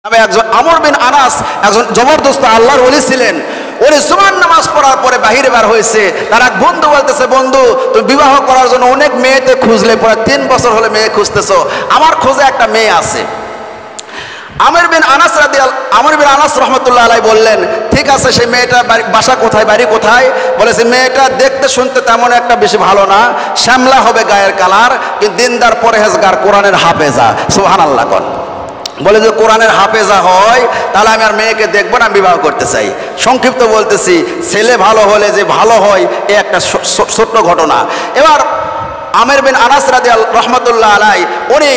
আমি একজন আমর বিন আনাস একজন জবরদস্ত আল্লাহর ওলি ছিলেন। উনি জুমার নামাজ পড়ার পরে বাহিরে বার হয়েছে। তার এক বন্ধু বলতেছে, বন্ধু তুমি বিবাহ করার জন্য অনেক মেয়েতে খুঁজলে, পরে 3 বছর হলে মেয়ে খুঁজতেছো, আমার খোঁজে একটা মেয়ে আছে। আমর বিন আনাস রহমতুল্লাহ আলাইহি বললেন, ঠিক আছে, সেই মেয়েটার বাসা কোথায়, বাড়ি কোথায়? বলেছে মেয়েটা দেখতে শুনতে তেমন একটা বেশি ভালো না, শ্যামলা হবে গায়ের কালার, কিন্তু দিনদার পরহেজগার, কোরআনের হাফেজা। সুবহানাল্লাহ কোন। বলে যে কোরআনের হাফেজা হয় তাহলে আমি আর মেয়েকে দেখবো না, বিবাহ করতে চাই। সংক্ষিপ্ত বলতেছি, ছেলে ভালো হলে যে ভালো হয় এ একটা ছোট্ট ঘটনা। এবার আমর বিন আনাস রাদিয়াল্লাহু রহমতুল্লাহ আলাইহি উনি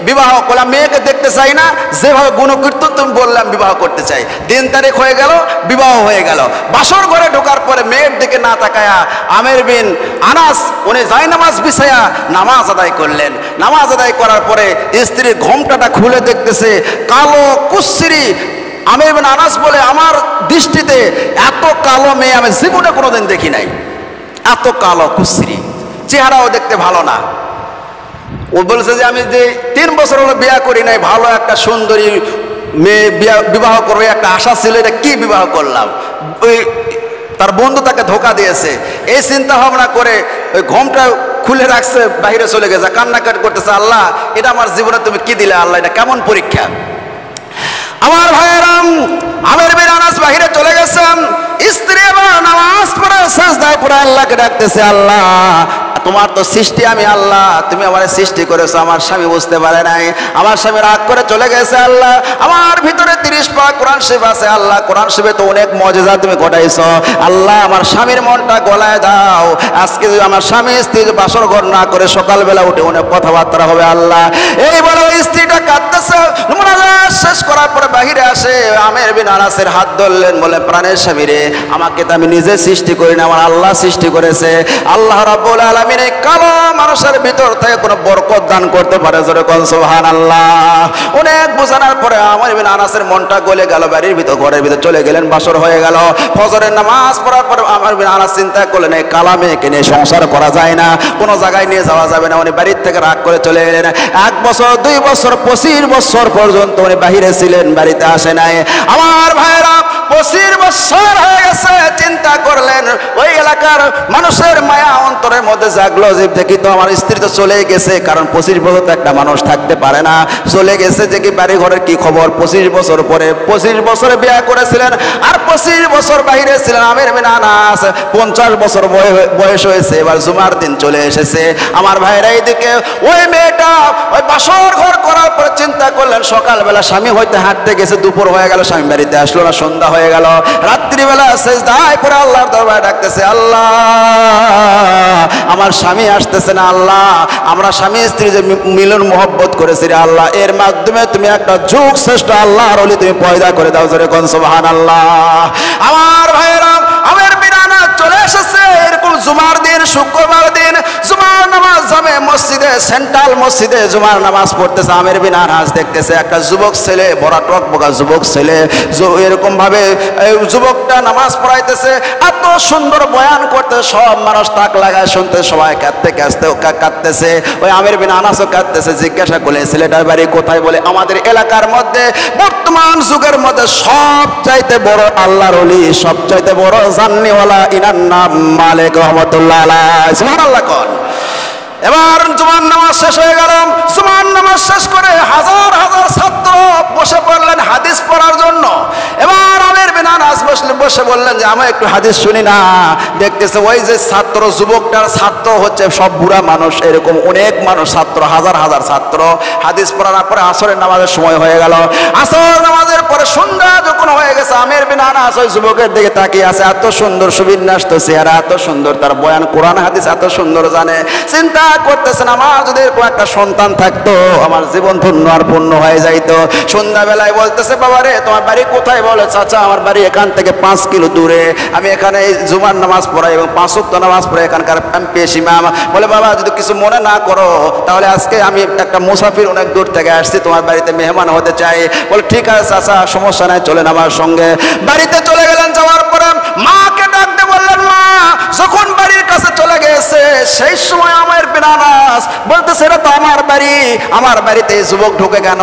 বিবাহ করলাম, মেয়েকে দেখতে চাই না, যেভাবে গুণকীর্তন তুমি বললাম বিবাহ করতে চাই। দিন তারিখ হয়ে গেল, বিবাহ হয়ে গেল। বাসর ঘরে ঢোকার পরে মেয়ের দিকে না তাকায়া আমর বিন আনাস উনি জায়নামাজ বিছায়া নামাজ আদায় করলেন। নামাজ আদায় করার পরে স্ত্রীর ঘোমটাটা খুলে দেখতেছে কালো কুচ্ছিরি। আমর বিন আনাস বলে, আমার দৃষ্টিতে এত কালো মেয়ে আমি জীবনে কোনোদিন দেখি নাই, এত কালো কুচ্ছিরি, চেহারাও দেখতে ভালো না। ও বলছে যে আমি যে 3 বছর হলো বিয়ে করি নাই, ভালো একটা সুন্দরী মেয়ে বিবাহ করবো একটা আশা ছিল, এটা কি বিবাহ করলাম। ওই তার বন্ধু তাকে ধোকা দিয়েছে, এই চিন্তা ভাবনা করে ওই ঘোমটা খুলে রাখছে, বাইরে চলে গেছে, কান্নাকাটি করতেছে, আল্লাহ এটা আমার জীবনে তুমি কি দিলে, আল্লাহ এটা কেমন পরীক্ষা। আমার ভাইয়েরাম, আমর বিন আনাস বাহিরে চলে গেছেন, স্ত্রী এবার নামাজ পড়ে সিজদায় পড়ে আল্লাহকে ডাকতেছে, আল্লাহ তোমার তো সৃষ্টি আমি আল্লাহ, তুমি আমার সৃষ্টি করেছো, আমার স্বামী বুঝতে পারে নাই, আমার স্বামী রাগ করে চলে গেছে, আল্লাহ আমার ভিতরে 30 পারা কোরআন শরীফ আছে, আল্লাহ কোরআন শরীফে তো অনেক মজেজা তুমি ঘটাইছো, আল্লাহ আমার স্বামীর মনটা গলায় দাও, আজকে যদি আমার স্বামী স্ত্রী বাসর ঘর না করে সকালবেলা উঠে অনেক কথাবার্তা হবে, আল্লাহ এই বলে ওই স্ত্রীটা কাঁদতেছে। মুনাজাত শেষ করার পরে বাহিরে আসে, আমর বিন আনাসের হাত ধরলেন, বলে প্রাণের স্বামী রে, আমাকে তো আমি নিজে সৃষ্টি করি না, আমার আল্লাহ সৃষ্টি করেছে, আল্লাহ রাব্বুল আলামিন এই কালো মানুষের ভিতর থেকে কোনো বরকত দান করতে পারে, জোরে কোন সুবহানাল্লাহ। অনেক বোঝানোর পরে আমর বিন আনাসের মনটা গলে গেল, বাড়ির ভিতর ঘরের ভিতর চলে গেলেন, বাসর হয়ে গেল। ফজরের নামাজ পড়ার পর আমর বিন আনাস চিন্তা করলেন, এই কালা মেয়েকে নিয়ে সংসার করা যায় না, কোনো জায়গায় নিয়ে যাওয়া যাবে না। উনি বাড়ির থেকে রাগ করে চলে গেলেন। 1 বছর 2 বছর 25 বছর পর্যন্ত উনি বাহিরে ছিলেন, বাড়িতে আসে নাই। আমার ভাইরা 25 বছর হয়ে গেছে, চিন্তা করলেন ওই এলাকার মানুষের মায়া অন্তরের মধ্যে জাগলো, যে দেখি তো আমার স্ত্রী তো চলে গেছে, কারণ 25 বছর তো একটা মানুষ থাকতে পারে না, চলে গেছে, যে কি বাড়ি ঘরের কি খবর। 25 বছর পরে 25 বছরে বিয়ে করেছিলেন আর 25 বছর বাইরে ছিলেন। আমর বিন আনাস 50 বছর বয়স হয়েছে, এবার জুমার দিন চলে এসেছে। আমার ভাইরা এইদিকে ওই মেয়েটা ওই বাসর ঘর করার পরে চিন্তা করলেন, সকালবেলা স্বামী হইতে হাঁটতে গেছে, দুপুর হয়ে গেল, স্বামী বাড়িতে আসলো না, সন্ধ্যা হয়ে গেল, রাত্রিবেলা সিজদায় পড়ে আল্লাহর দরবারে ডাকতেছে, আল্লাহ আমার স্বামী আসতেছে না, আল্লাহ আমরা স্বামী স্ত্রী যে মিলন মোহব্বত করেছি রে আল্লাহ, এর মাধ্যমে তুমি একটা যুগ শ্রেষ্ঠ আল্লাহর ওলি তুমি পয়দা করে দাও, জোরে কোন সুবহানাল্লাহ। আমার ভাইরা আমর বিন আনাস চলে এসেছে এরকম জুমার দিন, শুক্রবার দিন জুমার নামাজ জামে মসজিদে, সেন্ট্রাল মসজিদে জুমার নামাজ পড়তেছে। আমর বিন আনাস দেখতেছে একটা যুবক ছেলে, বড় টকবকা যুবক ছেলে, এরকম ভাবে যুবকটা নামাজ পড়াইতেছে, এত সুন্দর বয়ান করতে, সব মানুষ তাক লাগায় শুনতে, সবাই কাঁদতেছে। ওই আমর বিন আনাসও কাঁদতেছে। জিজ্ঞাসা করলে ছেলেটার বাড়ি কোথায়? বলে আমাদের এলাকার মধ্যে বর্তমান যুগের মধ্যে সব চাইতে বড় আল্লাহর ওলি, সব চাইতে বড় জান্নিওয়ালা, ইনার নাম মালিক রহমতুল্লাহ আলাইহি। সুবহানাল্লাহ কোন। এবার জুমার নামাজ শেষ হয়ে গেল। জুমার নামাজ শেষ করে হাজার হাজার ছাত্র বসে পড়লেন হাদিস পড়ার জন্য। এবার আমর বিন আনাস বসে বললেন যে আমি একটু হাদিস শুনি না। দেখতেছে ওই যে ছাত্র, যুবকটার ছাত্র হচ্ছে সব বুড়া মানুষ, এরকম অনেক মানুষ ছাত্র, হাজার হাজার ছাত্র। হাদিস পড়ার পরে আসরের নামাজের সময় হয়ে গেল। আসর নামাজের পরে সন্ধ্যা যখন হয়ে গেছে, আমর বিন আনাস ওই যুবকের দিকে তাকিয়ে আছে। এত সুন্দর সুবিন্যস্ত চেহারা, এত সুন্দর তার বয়ান, কোরআন হাদিস এত সুন্দর জানে। চিন্তা করতেছেন আমার যদি এরকম একটা সন্তান থাকতো, আমার জীবন ধন্য আর পূর্ণ হয়ে যাইতো। সন্ধ্যাবেলায় বলতেছে, বাবা রে তোমার বাড়ি কোথায়? বলে চাচা আমার বাড়ি এখান থেকে থেকে 5 কিলো দূরে, আমি এখানে এই জুমার নামাজ পড়াই এবং 5 ওয়াক্ত নামাজ পড়াই, এখানকার আমি পেশ ইমাম। বলে বাবা যদি কিছু মনে না করো তাহলে আজকে আমি একটা মুসাফির অনেক দূর থেকে আসছি, তোমার বাড়িতে মেহমান হতে চাই। বলে ঠিক আছে চাচা, সমস্যা নাই, চলেন আমার সঙ্গে। বাড়িতে চলে গেলেন। যাওয়ার পরে মাকে ডাক দিয়ে বললেন মা, যখন বাড়ির কাছে চলে গেছে সেই সময় আমার বিনানাস বলতেছে এটা তো আমার বাড়ি, আমার বাড়িতে যুবক ঢুকে কেন?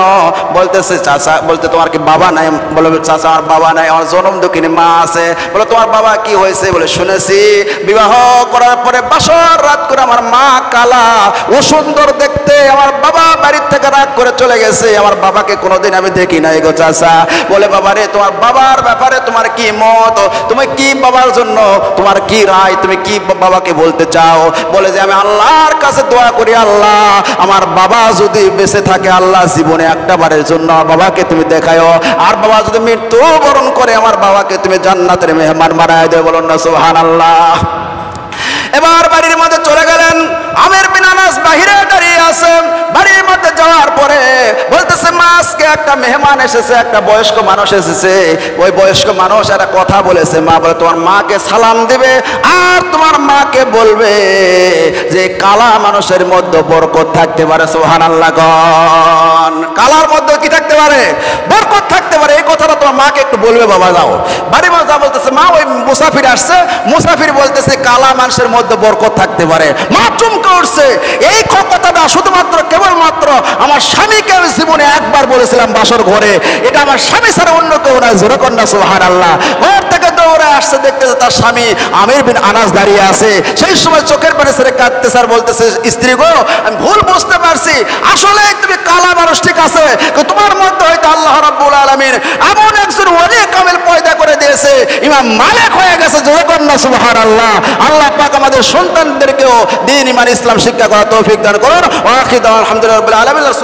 বলতেছে চাচা, বলতে তোমার কি বাবা নাই? বলে চাচা আমার বাবা নাই, আমার জনম দুঃখিনী মা আছে। বলে তোমার বাবা কি হয়েছে? বলে শুনেছি বিবাহ করার পরে বাসর রাত করে আমার মা কালা, ও সুন্দর দেখতে, আমার বাবা বাড়ির থেকে রাগ করে চলে গেছে, আমার বাবাকে কোনোদিন আমি দেখি নাই গো চাচা। বলে বাবা রে, তোমার বাবার ব্যাপারে তোমার কি মত? তুমি কি বাবার জন্য তোমার কি রায়? তুমি কি বাবাকে বলতে চাও? বলে যে আমি আল্লাহর কাছে দোয়া করি, আল্লাহ আমার বাবা যদি বেঁচে থাকে, আল্লাহ জীবনে একটা বারের জন্য বাবাকে তুমি দেখায়ো, আর বাবা যদি মৃত্যুবরণ করে আমার বাবাকে তুমি জান্নাতের মেহমান বানায় দেবে। বলুন না সুবহানাল্লাহ। এবার বাড়ির মধ্যে চলে গেলেন। আমের বিন আনাস বাহিরে দাঁড়িয়ে আছে। বাড়ির মধ্যে যাওয়ার পরে বলতেছে মা আজকে একটা মেহমান এসেছে, একটা বয়স্ক মানুষ এসেছে। ওই বয়স্ক মানুষ একটা কথা বলেছে। মা বলে তোমার মাকে সালাম দিবে আর তোমার মাকে বলবে যে কালা মানুষের মধ্যে বরকত থাকতে পারে। সুবহানাল্লাহ গণ। কালার মধ্যে কি থাকতে পারে? বরকত থাকতে পারে। এই কথাটা তোমার মাকে একটু বলবে বাবা। যাও বাড়ির মধ্যে যা বলতেছে মা, ওই মুসাফির আসছে, মুসাফির বলতেছে কালা মানুষের মধ্যে বরকত থাকতে পারে। মা চমকে উঠছে। এই কথাটা শুধুমাত্র কেবলমাত্র আমার স্বামীকে আমি জীবনে একবার বলেছিলাম বাসর ঘরে, এটা আমার স্বামী ছাড়া অন্য কেউ না। জোরে কন্যা সুবহানাল্লাহ। ঘর থেকে দৌড়ে আসছে, দেখতেছে তার স্বামী আমির বিন আনাস দাঁড়িয়ে আছে। সেই সময় চোখের পানি ছেড়ে কাঁদতেছে আর বলতেছে স্ত্রী গো, আমি ভুল বুঝতে পারছি, আসলে তুমি কালা মানুষ ঠিক আছে, তোমার মধ্যে হয়তো আল্লাহ রাব্বুল আলামিন এমন একজন ওলি কামেল পয়দা করে দিয়েছে, ইমাম মালিক হয়ে গেছে। জোরে কন্যা সুবহানাল্লাহ। আল্লাহ পাক আমাদের সন্তানদেরকেও দ্বীন ঈমান ইসলাম শিক্ষা করার তৌফিক দান করুন। ওয়া আখিরু দাওয়ানা আলহামদুলিল্লাহি রাব্বিল আলামিন।